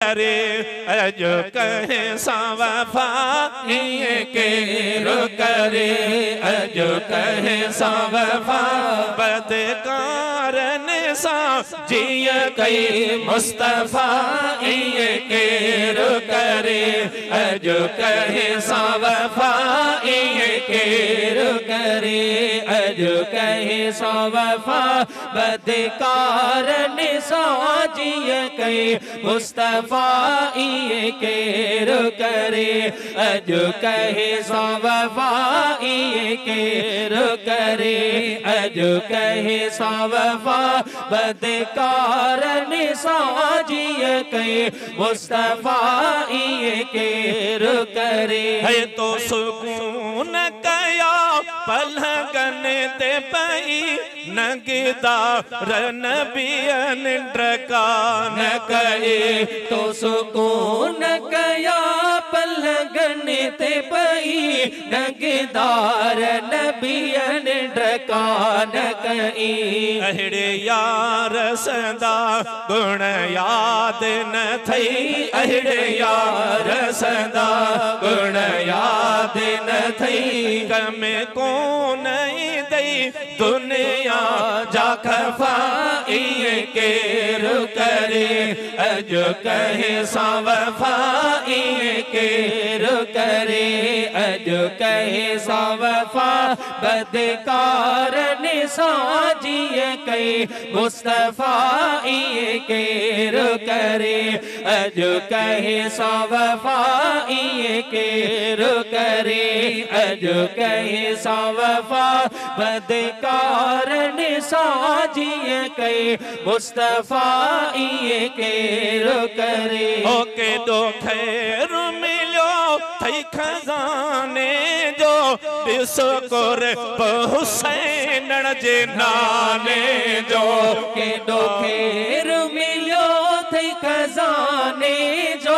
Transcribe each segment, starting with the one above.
करे अजो कहे सावफा ये केरो करे अजो कहे सावफा बदकारन सा जिय कई मुस्तफा ये केरो करे अजो कहे सावफा ये केरो करे अजो कहे सावफा बदकारन सा जिय कई मुस्तफा ये केरो करे अजो कहे सावफा ये केरो करे अजो कहे सावफा बदकारन साजिय कई मुस्तफा ये केरो करे है तो सुकून कया पलगन ते पई नगदार नबियन ड्रकान कहे तो सुकून कया पलगन ते पई नगदार नबियन ड्रकान कही अहिड़े यार सदा गुण याद न थई अहिड़े यार सदा गुण याद न थई कम कोन दई दुनिया जा खफा ये केरो करे अजो कहे सावफा ये केरो करे अजो कहे सावफा बदकारन साजिय कई मुस्तफा ये केरो करे अजो कहे सावफा ये केरो करे अजो कहे सावफा बदकारन साजिय कई मुस्तफा ये केरो करे ओके दो खैर मिलो थई खजाने जो दिसो कोर हुसैन जे नाने जो के दो खैर मिलो थई खजाने जो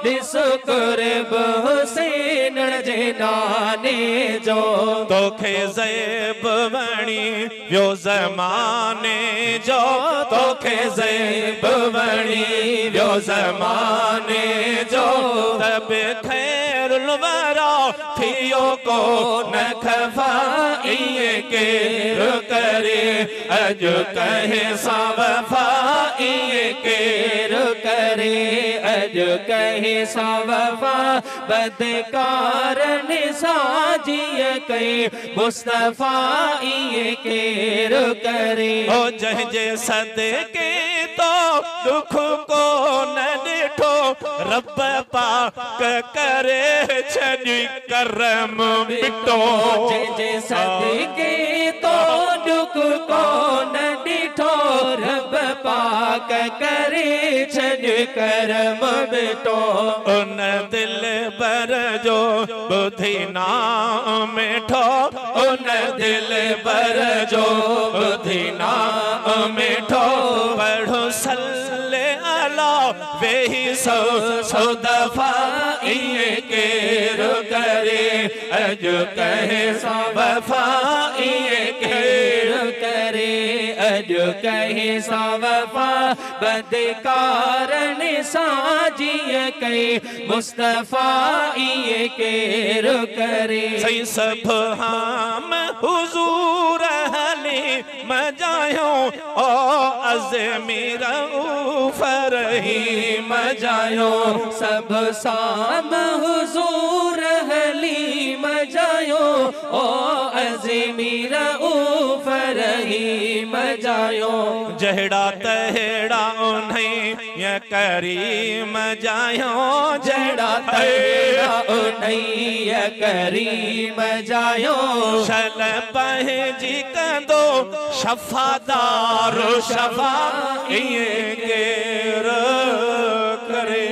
दिसो कोर हुसैन जे नाने जो तोखे ज़ैब वणी व्यो ज़माने जो तोखे ज़ैब वणी व्यो ज़माने जो तब खैरुल वरा थियो को न खफा ये केरो करे अजो कहे सावफा ये केरो करे अजो कहे सावफा बदकारन साजिय कई मुस्तफा ये केरो करे ओ जंहिंजे सदके तो दुख को न ॾिठो रब पाक करे छॾी करम मिटो जंहिंजे सदके तो दुख को न ॾिठो रब पाक करे छॾी करम मिटो उन दिल बर जो बुधी ना मिठो उन दिल बर जो बुधी ना मिठो पढ़ो सल्ले अला वेही सौ दफा ये केरो करे अजो कहे सावफा ये केरो करे अजो कहे सावफा बदकारन साजिय कई मुस्तफा ये केरो करे सही सब हम हुजूर हली मजायो ओ अज़मीर फरही मजायो सब साम हुजूर हली मजायो ओ अज़मीर फरही मजायो जहड़ा तहड़ा उन्हें ये करीम जायो जहड़ा तहड़ा उन्हें ये करीम जायो शल पहजी कंदो शफादार शफा ये केरो करे।